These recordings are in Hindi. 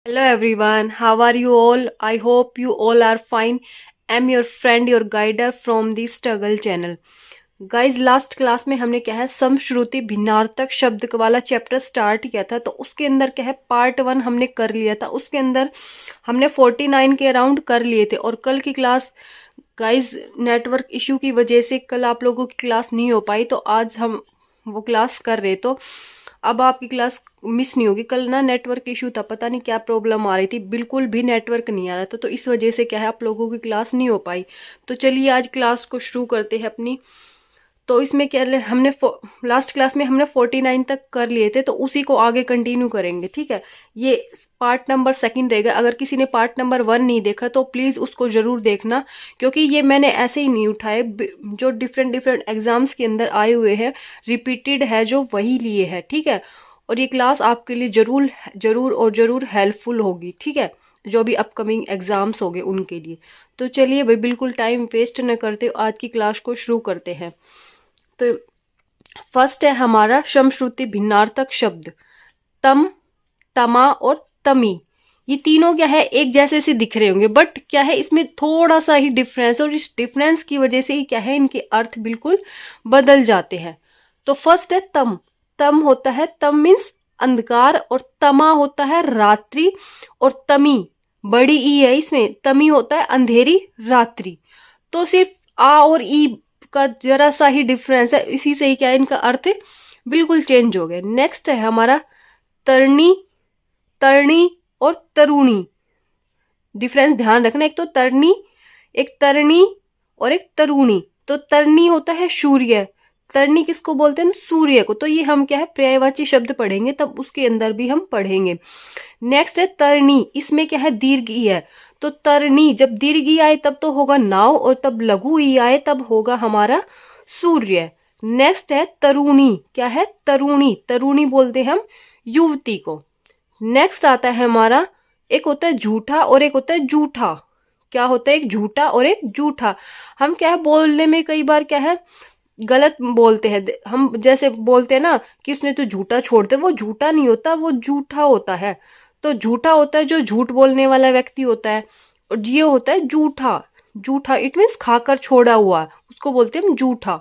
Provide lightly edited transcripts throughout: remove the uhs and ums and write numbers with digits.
Hello everyone, how are you all? I hope you all are fine. I'm your friend, your guider from the Struggle channel. Guys last class में हमने क्या है समश्रुति भिन्नार्थक शब्द वाला चैप्टर स्टार्ट किया था। तो उसके अंदर क्या है पार्ट 1 हमने कर लिया था। उसके अंदर हमने 49 के अराउंड कर लिए थे। और कल की क्लास गाइज नेटवर्क इशू की वजह से कल आप लोगों की क्लास नहीं हो पाई, तो आज हम वो क्लास कर रहे। तो अब आपकी क्लास मिस नहीं होगी। कल ना नेटवर्क इशू था, पता नहीं क्या प्रॉब्लम आ रही थी, बिल्कुल भी नेटवर्क नहीं आ रहा था, तो इस वजह से क्या है आप लोगों की क्लास नहीं हो पाई। तो चलिए आज क्लास को शुरू करते हैं अपनी। तो इसमें क्या हमने लास्ट क्लास में हमने 49 तक कर लिए थे, तो उसी को आगे कंटिन्यू करेंगे। ठीक है, ये पार्ट नंबर 2 रहेगा। अगर किसी ने पार्ट नंबर 1 नहीं देखा तो प्लीज उसको जरूर देखना, क्योंकि ये मैंने ऐसे ही नहीं उठाए, जो डिफरेंट डिफरेंट एग्जाम्स के अंदर आए हुए हैं रिपीटेड है जो वही लिए है। ठीक है, और ये क्लास आपके लिए जरूर जरूर और जरूर हेल्पफुल होगी। ठीक है, जो भी अपकमिंग एग्जाम्स होंगे उनके लिए। तो चलिए भाई बिल्कुल टाइम वेस्ट न करते आज की क्लास को शुरू करते हैं। तो फर्स्ट है हमारा समश्रुति भिन्नार्थक शब्द तम, तमा और तमी। ये तीनों क्या है एक जैसे से दिख रहे होंगे, बट क्या है इसमें थोड़ा सा ही डिफरेंस, और इस डिफरेंस की वजह से ही क्या है इनके अर्थ बिल्कुल बदल जाते हैं। तो फर्स्ट है तम। तम होता है, तम मीन्स अंधकार, और तमा होता है रात्रि, और तमी बड़ी ई है इसमें, तमी होता है अंधेरी रात्रि। तो सिर्फ आ और ई का जरा सा ही डिफरेंस है, इसी से ही क्या है इनका अर्थ बिल्कुल चेंज हो गया। नेक्स्ट है हमारा तरणी, तरणी और तरुणी। डिफरेंस ध्यान रखना, एक तो तरणी, एक तरणी और एक तरुणी। तो तरणी होता है सूर्य, तरणी किसको बोलते हैं, सूर्य को। तो ये हम क्या है पर्यायवाची शब्द पढ़ेंगे, तब उसके अंदर भी हम पढ़ेंगे। नेक्स्ट है तरणी, इसमें क्या है दीर्घ ई है। तो तरणी जब दीर्घ ई आए तब तो होगा नाव, और तब लघु ई आए तब होगा हमारा सूर्य। नेक्स्ट है तरुणी, क्या है तरुणी, तरुणी बोलते हैं हम युवती को। नेक्स्ट आता है हमारा, एक होता है झूठा और एक होता है जूठा। क्या होता है एक झूठा और एक जूठा। हम क्या है बोलने में कई बार क्या है गलत बोलते हैं। हम जैसे बोलते हैं ना कि उसने तो झूठा छोड़ दे, वो झूठा नहीं होता, वो जूठा होता है। तो झूठा होता है जो झूठ बोलने वाला व्यक्ति होता है, और ये होता है जूठा। जूठा इट मीन्स खाकर छोड़ा हुआ, उसको बोलते हैं हम जूठा।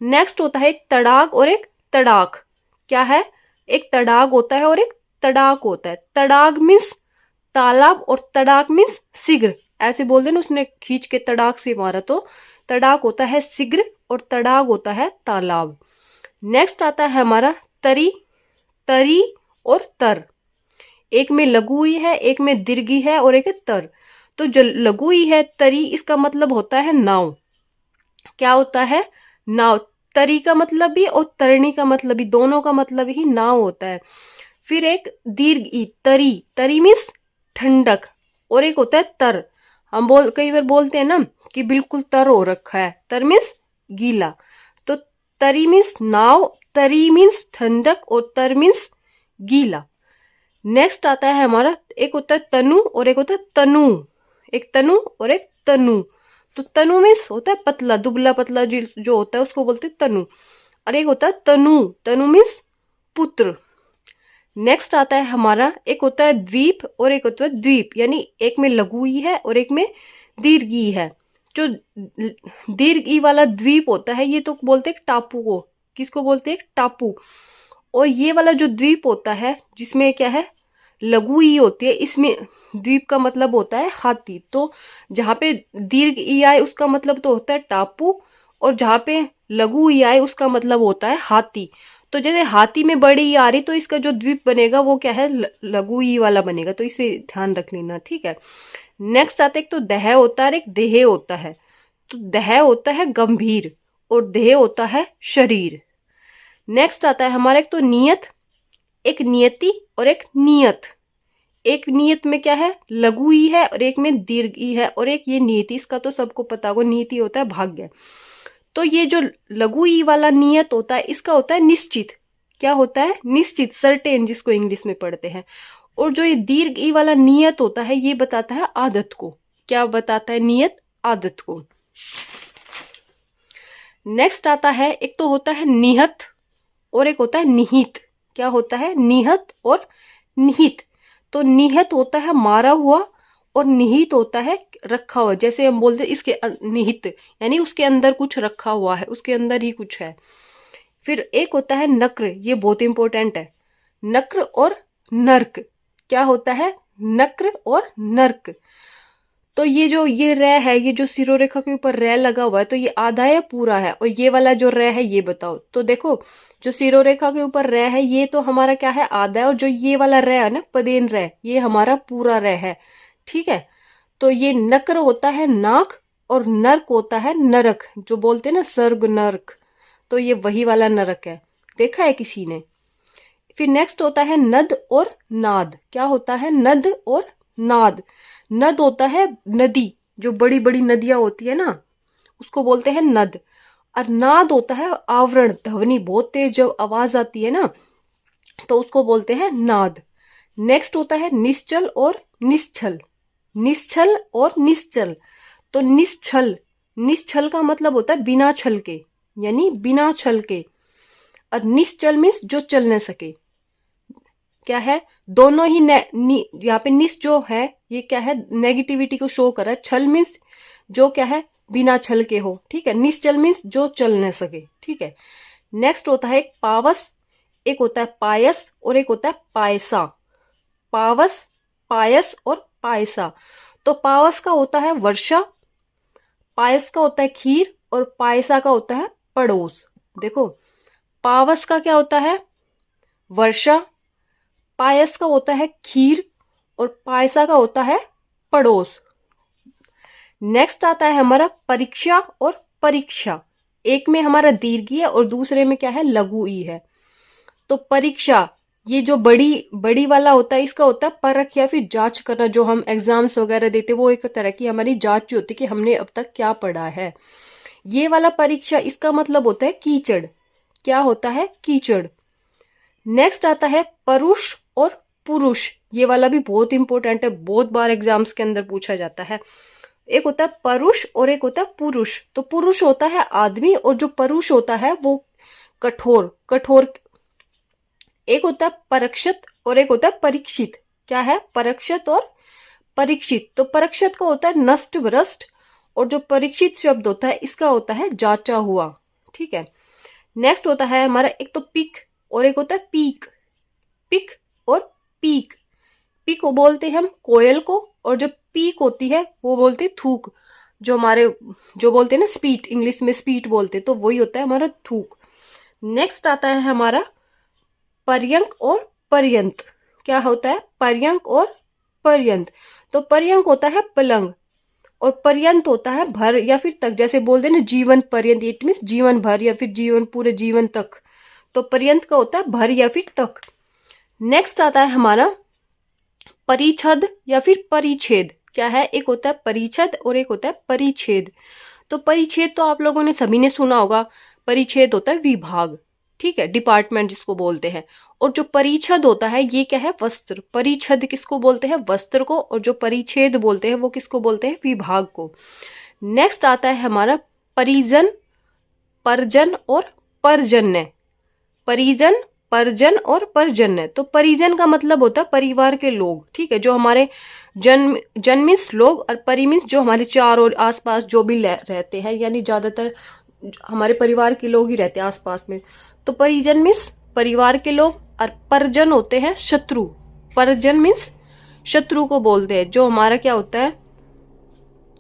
नेक्स्ट होता है एक तड़ाक और एक तड़ाक। क्या है, एक तड़ाक होता है और एक तड़ाक होता है। तड़ाक मीन्स तालाब और तड़ाक मीन्स शीघ्र। ऐसे बोल देना उसने खींच के तड़ाक से मारा, तो तड़ाक होता है शीघ्र और तड़ाक होता है तालाब। नेक्स्ट आता है हमारा तरी, तरी और तर। एक में लघु ई है, एक में दीर्घ ई है और एक है तर। तो जो लघु ई है तरी, इसका मतलब होता है नाव। क्या होता है नाव। तरी का मतलब भी और तरणी का मतलब भी, दोनों का मतलब ही नाव होता है। फिर एक दीर्घ ई तरी, तरी मीन्स ठंडक, और एक होता है तर। हम कई बार बोलते हैं ना कि बिल्कुल तर हो रखा है, तर मीन्स गीला। तो तरी मीन्स नाव, तरी मीन्स ठंडक और तर मीन्स गीला। नेक्स्ट आता है हमारा, एक होता है तनु और एक होता है तनु। एक तनु और एक तनु। तो तनु मीन्स होता है पतला, दुबला पतला जो होता है उसको बोलते हैं तनु। और एक होता है तनु, तनु मीन्स पुत्र। नेक्स्ट आता है हमारा, एक होता है द्वीप और एक होता है द्वीप, यानी एक में लघु ई है और एक में दीर्घ ई है। जो दीर्घ ई वाला द्वीप होता है ये तो बोलते हैं टापू को। किसको बोलते हैं, टापू। और ये वाला जो द्वीप होता है जिसमें क्या है लघु ई होती है, इसमें द्वीप का मतलब होता है हाथी। तो जहां पे दीर्घ ई आए उसका मतलब तो होता है टापू, और जहां पे लघु ई आए उसका मतलब होता है हाथी। तो जैसे हाथी में बड़ी ई आ रही, तो इसका जो द्वीप बनेगा वो क्या है लघु ई वाला बनेगा, तो इसे ध्यान रख लेना। ठीक है, नेक्स्ट आता है, एक तो दह होता है और एक देह होता है। तो दह होता है गंभीर और देह होता है शरीर। नेक्स्ट आता है हमारा, एक तो नियत, एक नियति और एक नियत। एक नियत में क्या है लघु ई है और एक में दीर्घ ई है, और एक ये नियति, इसका तो सबको पता होगा, नियति होता है भाग्य। तो ये जो लघु ई वाला नियत होता है इसका होता है निश्चित। क्या होता है निश्चित, सर्टेन, जिसको इंग्लिश में पढ़ते हैं। और जो ये दीर्घ ई वाला नियत होता है ये बताता है आदत को। क्या बताता है, नियत आदत को। नेक्स्ट आता है, एक तो होता है निहत और एक होता है निहित। क्या होता है, निहत और निहित। तो निहित होता है मारा हुआ और निहित होता है रखा हुआ। जैसे हम बोलते हैं इसके निहित यानी उसके अंदर कुछ रखा हुआ है, उसके अंदर ही कुछ है। फिर एक होता है नक्र, ये बहुत इंपॉर्टेंट है। नक्र और नर्क, क्या होता है नक्र और नर्क। तो ये जो ये रे है, ये जो सिरोरेखा के ऊपर रे लगा हुआ है, तो ये आधा या पूरा है? और ये वाला जो रे है ये बताओ। तो देखो जो सिरोरेखा के ऊपर रे है ये तो हमारा क्या है आधा है, और जो ये वाला रे है ना पदेन रे, ये हमारा पूरा रे है। ठीक है, तो ये नक्र होता है नाक और नर्क होता है नरक, जो बोलते हैं ना स्वर्ग नरक, तो ये वही वाला नरक है। देखा है किसी ने? फिर नेक्स्ट होता है नद और नाद। क्या होता है नद और नाद? नद होता है नदी, जो बड़ी बड़ी नदियां होती है ना उसको बोलते हैं नद। और नाद होता है आवरण, ध्वनि, बहुत तेज जब आवाज आती है ना तो उसको बोलते हैं नाद। नेक्स्ट होता है निश्चल और निश्चल। निश्चल और निश्चल, तो निश्चल, निश्चल का मतलब होता है बिना छल के, यानी बिना छल के। और निश्चल मीन्स जो चल न सके। क्या है दोनों ही यहाँ पे निस जो है ये क्या है नेगेटिविटी को शो कर रहा है। छल मीन्स जो क्या है बिना छल के हो। ठीक है, निश्चल मीन्स जो चल न सके। ठीक है, नेक्स्ट होता है एक पावस, एक होता है पायस और एक होता है पायसा। पावस, पायस और पायसा। तो पावस का होता है वर्षा, पायस का होता है खीर और पायसा का होता है पड़ोस। देखो पावस का क्या होता है वर्षा, पायस का होता है खीर और पायसा का होता है पड़ोस। नेक्स्ट आता है हमारा परीक्षा और परीक्षा। एक में हमारा दीर्घी है और दूसरे में क्या है लघु ई है। तो परीक्षा ये जो बड़ी बड़ी वाला होता है इसका होता है परख या फिर जांच करना। जो हम एग्जाम्स वगैरह देते वो एक तरह की हमारी जांच होती है कि हमने अब तक क्या पढ़ा है। ये वाला परीक्षा इसका मतलब होता है कीचड़। क्या होता है कीचड़। नेक्स्ट आता है परुष और पुरुष। ये वाला भी बहुत इंपॉर्टेंट है, बहुत बार एग्जाम्स के अंदर पूछा जाता है। एक होता है परुष और एक होता है पुरुष। तो पुरुष होता है आदमी और जो परुष होता है वो कठोर, कठोर। एक होता है परीक्षित और एक होता है परीक्षित। क्या है परीक्षित और परीक्षित। तो परीक्षित का होता है नष्ट भ्रष्ट और जो परीक्षित शब्द होता है इसका होता है जांचा हुआ। ठीक है, नेक्स्ट होता है हमारा एक तो पिक और एक होता है पीक। पिक और पीक। पिक को बोलते हैं हम कोयल को और जो पीक होती है वो बोलते हैं थूक। जो हमारे जो बोलते हैं ना स्पीट, इंग्लिश में स्पीट बोलते, तो वही होता है हमारा थूक। नेक्स्ट आता है हमारा पर्यंक और पर्यंत। क्या होता है पर्यंक और पर्यंत। तो पर्यंक होता है पलंग और पर्यंत होता है भर या फिर तक। जैसे बोलते हैं ना जीवन पर्यंत, इट मीन्स जीवन भर या फिर जीवन पूरे जीवन तक। तो पर्यंत का होता है भर या फिर तक। नेक्स्ट आता है हमारा परिच्छद या फिर परिच्छेद। क्या है एक होता है परिच्छद और एक होता है परिच्छेद। तो परिच्छेद तो आप लोगों ने सभी ने सुना होगा। परिच्छेद होता है विभाग, ठीक है, डिपार्टमेंट जिसको बोलते हैं। और जो परिच्छद होता है ये क्या है वस्त्र। परिच्छद किसको बोलते हैं वस्त्र को, और जो परिच्छेद बोलते हैं वो किसको बोलते हैं विभाग को। नेक्स्ट आता है हमारा परिजन, परजन और परजन्य। परिजन, परजन और परजन्य। तो परिजन का मतलब होता है परिवार के लोग, ठीक है, जो हमारे जन्मिस लोग, और परिमिस जो हमारे चार और आसपास जो भी रहते हैं, यानी ज्यादातर हमारे परिवार के लोग ही रहते हैं आसपास में। तो परिजन मीन्स परिवार के लोग और परजन होते हैं शत्रु। परजन मीन्स शत्रु को बोलते हैं, जो हमारा क्या होता है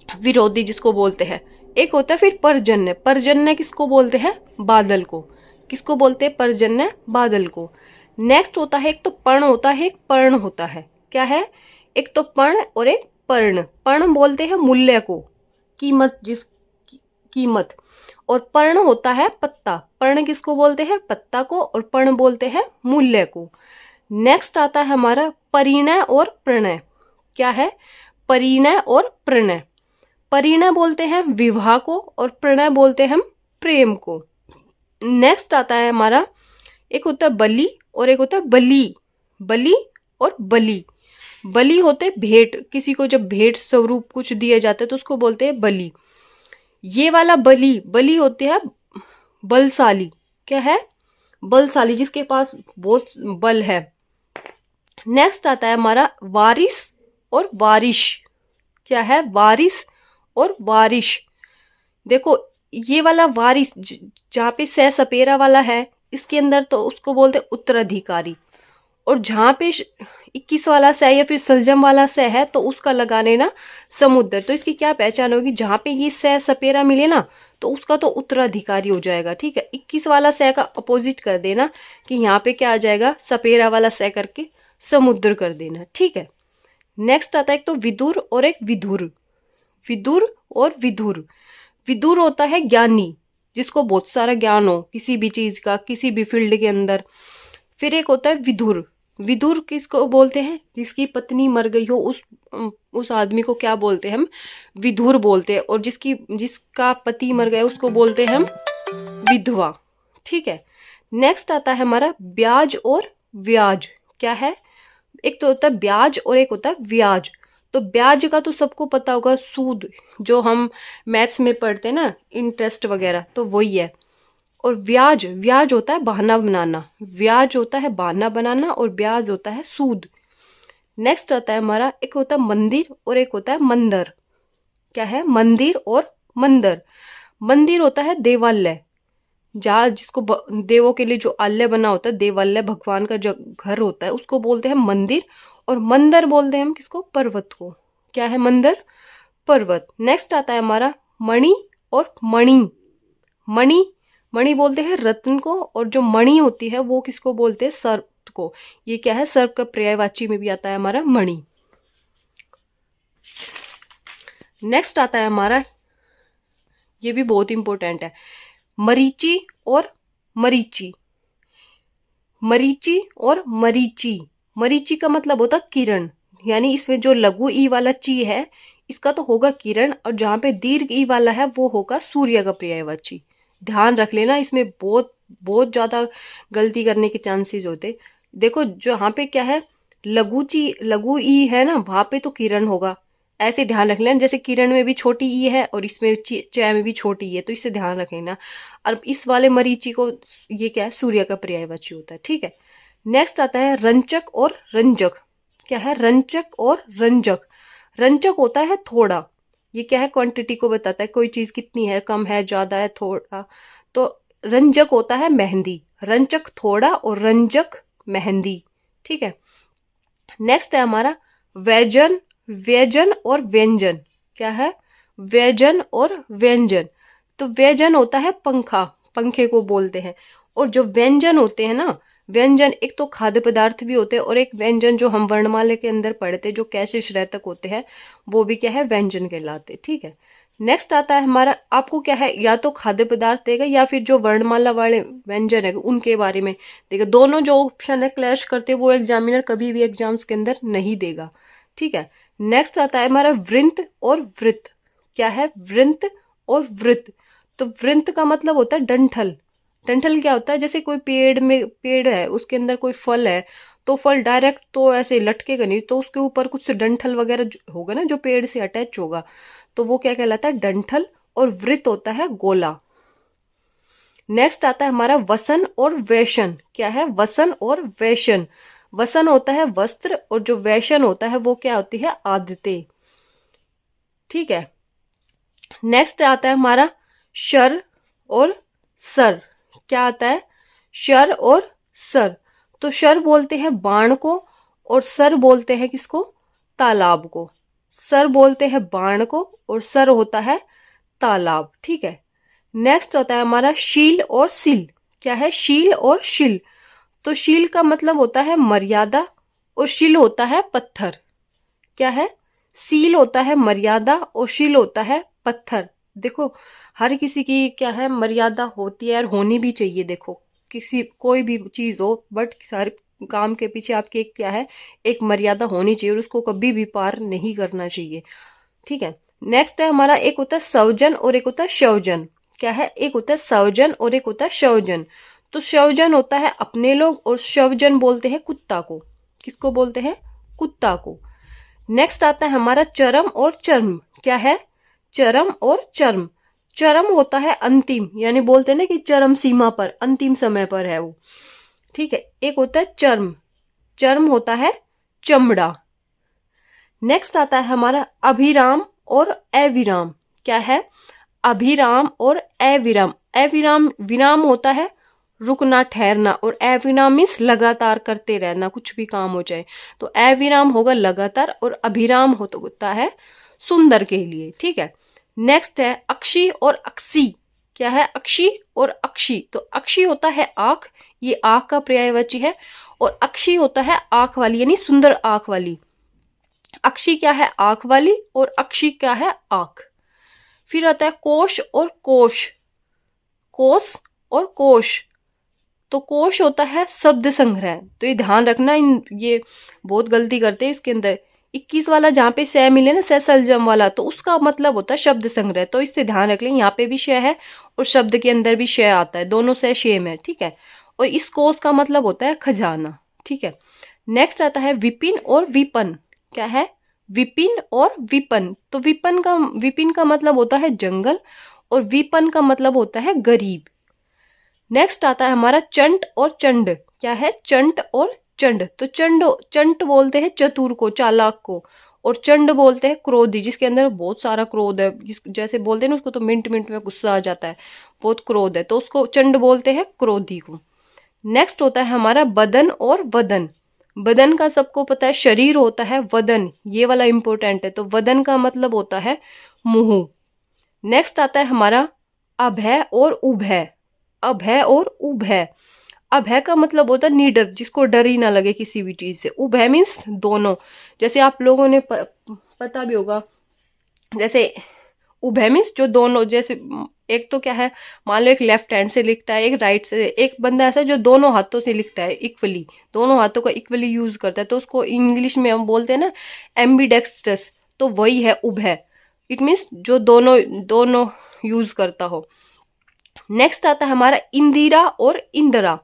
विरोधी जिसको बोलते हैं। एक होता है फिर परजन्य। परजन्य किसको बोलते हैं बादल को। किसको बोलते हैं परजन्य बादल को। नेक्स्ट होता है एक तो पर्ण होता है, एक पर्ण होता है। क्या है एक तो पर्ण और एक पर्ण। पर्ण बोलते हैं मूल्य को, कीमत, जिस कीमत। और पर्ण होता है पत्ता। पर्ण किसको बोलते हैं पत्ता को, और पर्ण बोलते हैं मूल्य को। नेक्स्ट आता है हमारा परिणय और प्रणय। क्या है परिणय और प्रणय। परिणय बोलते हैं विवाह को और प्रणय बोलते हैं हम प्रेम को। नेक्स्ट आता है हमारा एक होता है बलि और एक होता है बलि। बलि और बलि। बलि होते भेंट, किसी को जब भेंट स्वरूप कुछ दिया जाता है तो उसको बोलते हैं बलि। ये वाला बलि, बलि होते हैं बलशाली। क्या है बलशाली, जिसके पास बहुत बल है। नेक्स्ट आता है हमारा वारिस और वारिश। क्या है? वारिस और वारिश। देखो ये वाला वारिस जहाँ पे सह सपेरा वाला है, इसके अंदर तो उसको बोलते हैं उत्तराधिकारी। और जहाँ पे 21 वाला सह या फिर सलजम वाला सह है तो उसका लगाने ना समुद्र। तो इसकी क्या पहचान होगी? जहाँ पे ये सह सपेरा मिले ना तो उसका तो उत्तराधिकारी हो जाएगा। ठीक है, 21 वाला सह का अपोजिट कर देना कि यहाँ पे क्या आ जाएगा, सपेरा वाला सह करके समुद्र कर देना। ठीक है, नेक्स्ट आता है एक तो विदुर और एक विधुर। विदुर और विधुर। विदुर होता है ज्ञानी, जिसको बहुत सारा ज्ञान हो किसी भी चीज का, किसी भी फील्ड के अंदर। फिर एक होता है विधुर। विधुर किसको बोलते हैं? जिसकी पत्नी मर गई हो, उस आदमी को क्या बोलते हैं हम? विधुर बोलते हैं। और जिसका पति मर गया उसको बोलते हैं हम विधवा। ठीक है, नेक्स्ट आता है हमारा ब्याज और व्याज। क्या है? एक तो होता है ब्याज और एक होता है व्याज। तो ब्याज का तो सबको पता होगा, सूद, जो हम मैथ्स में पढ़ते हैं ना, इंटरेस्ट वगैरह, तो वही है। और व्याज, व्याज होता है बहाना बनाना। व्याज होता है बहाना बनाना और ब्याज होता है सूद। नेक्स्ट आता है हमारा, एक होता है मंदिर और एक होता है मंदिर। क्या है? मंदिर और मंदिर। मंदिर होता है देवालय, जहाँ जिसको देवों के लिए जो आलय बना होता है, देवालय भगवान का जो घर होता है, उसको बोलते हैं मंदिर। और मंदिर बोलते हैं हम किसको? पर्वत को। क्या है? मंदिर, पर्वत। नेक्स्ट आता है हमारा मणि और मणि। मणि, मणि बोलते हैं रत्न को। और जो मणि होती है वो किसको बोलते हैं? सर्प को। ये क्या है? सर्प का पर्यायवाची में भी आता है हमारा मणि। नेक्स्ट आता है हमारा, ये भी बहुत इंपॉर्टेंट है, मरीचि और मरीचि। मरीचि और मरीचि। मरीचि का मतलब होता किरण, यानी इसमें जो लघु ई वाला ची है इसका तो होगा किरण, और जहां पे दीर्घ ई वाला है वो होगा सूर्य का पर्यायवाची। ध्यान रख लेना, इसमें बहुत बहुत ज्यादा गलती करने के चांसेस होते। देखो जहां पे क्या है, लघु ई है ना, वहां पे तो किरण होगा। ऐसे ध्यान रख लेना, जैसे किरण में भी छोटी ई है और इसमें च में भी छोटी ई है, तो इससे ध्यान रख लेना। और इस वाले मरीचि को ये क्या है? सूर्य का पर्यायवाची होता है। ठीक है, नेक्स्ट आता है रंचक और रंजक। क्या है? रंचक और रंजक। रंचक होता है थोड़ा, ये क्या है? क्वांटिटी को बताता है, कोई चीज कितनी है, कम है, ज्यादा है, थोड़ा। तो रंजक होता है मेहंदी। रंचक थोड़ा और रंजक मेहंदी। ठीक है, नेक्स्ट है हमारा व्यंजन, व्यंजन और व्यंजन। क्या है? व्यंजन और व्यंजन। तो व्यंजन होता है पंखा, पंखे को बोलते हैं। और जो व्यंजन होते हैं ना, व्यंजन एक तो खाद्य पदार्थ भी होते हैं, और एक व्यंजन जो हम वर्णमाला के अंदर पढ़ते हैं, जो कैसे श्रेतक होते हैं, वो भी क्या है? व्यंजन कहलाते। ठीक है, नेक्स्ट आता है हमारा, आपको क्या है, या तो खाद्य पदार्थ देगा या फिर जो वर्णमाला वाले व्यंजन है उनके बारे में देगा। दोनों जो ऑप्शन है क्लैश करते, वो एग्जामिनर कभी भी एग्जाम्स के अंदर नहीं देगा। ठीक है, नेक्स्ट आता है हमारा वृंत और वृत्त। क्या है? वृंत और वृत्त। तो वृंत का मतलब होता है डंठल। डंठल क्या होता है? जैसे कोई पेड़ है, उसके अंदर कोई फल है, तो फल डायरेक्ट तो ऐसे लटकेगा नहीं, तो उसके ऊपर कुछ डंठल वगैरह होगा ना, जो पेड़ से अटैच होगा, तो वो क्या कहलाता है? डंठल। और वृत्त होता है गोला। नेक्स्ट आता है हमारा वसन और वैशन। क्या है? वसन और वैशन। वसन होता है वस्त्र, और जो वैशन होता है वो क्या होती है? आदतें। ठीक है, नेक्स्ट आता है हमारा शर और सर। क्या आता है? शर और सर। तो शर बोलते हैं बाण को, और सर बोलते हैं किसको? तालाब को। सर बोलते हैं बाण को और सर होता है तालाब। ठीक है, नेक्स्ट होता है हमारा शील और सिल। क्या है? शील और शिल। तो शील का मतलब होता है मर्यादा, और शिल होता है पत्थर। क्या है? सील होता है मर्यादा और शिल होता है पत्थर। देखो हर किसी की क्या है, मर्यादा होती है और होनी भी चाहिए। देखो किसी कोई भी चीज हो, बट सारे काम के पीछे आपकी एक क्या है, एक मर्यादा होनी चाहिए, और उसको कभी भी पार नहीं करना चाहिए। ठीक है, नेक्स्ट है हमारा, एक होता है सौजन और एक होता है शौजन। क्या है? एक होता है सौजन और एक होता है शौजन। तो शौजन होता है अपने लोग, और शौजन बोलते हैं कुत्ता को। किसको बोलते हैं? कुत्ता को। नेक्स्ट आता है हमारा चरम और चर्म। क्या है? चरम और चर्म। चरम होता है अंतिम, यानी बोलते हैं ना कि चरम सीमा पर, अंतिम समय पर है वो। ठीक है, एक होता है चर्म। चर्म होता है चमड़ा। नेक्स्ट आता है हमारा अभिराम और अविराम। क्या है? अभिराम और अविराम। अविराम, विराम होता है रुकना, ठहरना, और अविराम मीन्स लगातार करते रहना, कुछ भी काम हो जाए। तो अविराम होगा लगातार, और अभिराम होता है सुंदर के लिए। ठीक है। नेक्स्ट है अक्षी और अक्षी। क्या है? अक्षी और अक्षी। तो अक्षी होता है आंख, ये आंख का पर्यायवाची है, और अक्षी होता है आंख वाली, यानी सुंदर आंख वाली। अक्षी क्या है? आंख वाली, और अक्षी क्या है? आंख। फिर आता है कोश और कोश। कोश और कोश। तो कोश होता है शब्द संग्रह। तो ये ध्यान रखना, ये बहुत गलती करते हैं इसके अंदर। 21 वाला जहाँ पे श मिले ना, सलजम वाला, तो उसका मतलब होता है शब्द संग्रह। तो इससे ध्यान रख लें, यहाँ पे भी श है और शब्द के अंदर भी श आता है, दोनों से सेम है। ठीक है। और इस कोश का मतलब होता है खजाना। ठीक है। नेक्स्ट आता है विपिन और विपन। क्या है? विपिन और विपन। तो विपिन का मतलब होता है जंगल, और विपन का मतलब होता है गरीब। नेक्स्ट आता है हमारा चंट और चंड। क्या है? चंट और चंड। तो चंट बोलते हैं चतुर को, चालाक को, और चंड बोलते हैं क्रोधी, जिसके अंदर बहुत सारा क्रोध है। जैसे बोलते हैं ना उसको, तो मिनट मिनट में गुस्सा आ जाता है, बहुत क्रोध है, तो उसको चंड बोलते हैं, क्रोधी को। नेक्स्ट होता है हमारा बदन और वदन। बदन का सबको पता है शरीर होता है, वदन ये वाला इंपॉर्टेंट है। तो वदन का मतलब होता है मुंह। नेक्स्ट आता है हमारा अभय और उभय। अभय और उभय। अभय का मतलब होता है निडर, जिसको डर ही ना लगे किसी भी चीज से। उभय मीन्स दोनों। जैसे आप लोगों ने पता भी होगा, जैसे उभय मीन्स जो दोनों, जैसे एक तो क्या है, मान लो एक लेफ्ट हैंड से लिखता है, एक राइट से। एक बंदा ऐसा है जो दोनों हाथों से लिखता है इक्वली, दोनों हाथों का इक्वली यूज करता है, तो उसको इंग्लिश में हम बोलते हैं ना एम्बीडेक्स्ट्रस। तो वही है उभय। इट मीन्स जो दोनों यूज करता हो। नेक्स्ट आता है हमारा इंदिरा और इंदिरा।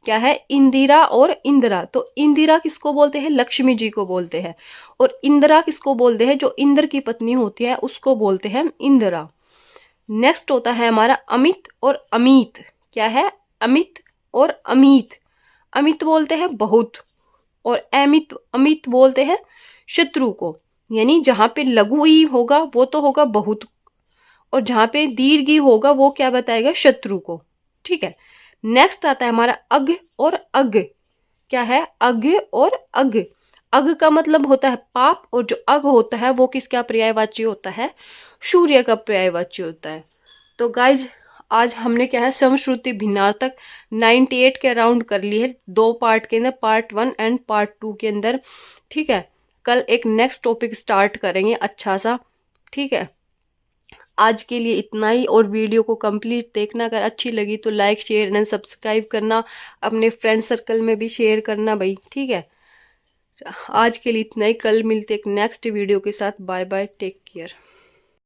क्या है? इंदिरा और इंदिरा। तो इंदिरा किसको बोलते हैं? लक्ष्मी जी को बोलते हैं। और इंदिरा किसको बोलते हैं? जो इंद्र की पत्नी होती है उसको बोलते हैं इंदिरा। नेक्स्ट होता है हमारा अमित और अमित। क्या है? अमित और अमित। अमित बोलते हैं बहुत, और अमित बोलते हैं शत्रु को। यानी जहां पे लघु ई होगा वो तो होगा बहुत, और जहां पे दीर्घ ई होगा वो क्या बताएगा? शत्रु को। ठीक है। नेक्स्ट आता है हमारा अग और अग। क्या है? अग और अग। अग का मतलब होता है पाप, और जो अग होता है वो किसका पर्यायवाची होता है? सूर्य का पर्यायवाची होता है। तो गाइज आज हमने क्या है, समश्रुति भिन्नार्थक 98 के अराउंड कर ली है, 2 पार्ट के अंदर, पार्ट 1 एंड पार्ट 2 के अंदर। ठीक है। कल एक नेक्स्ट टॉपिक स्टार्ट करेंगे अच्छा सा। ठीक है। आज के लिए इतना ही, और वीडियो को कंप्लीट देखना। अगर अच्छी लगी तो लाइक शेयर एंड सब्सक्राइब करना, अपने फ्रेंड सर्कल में भी शेयर करना भाई। ठीक है। आज के लिए इतना ही, कल मिलते एक नेक्स्ट वीडियो के साथ। Bye bye, take care.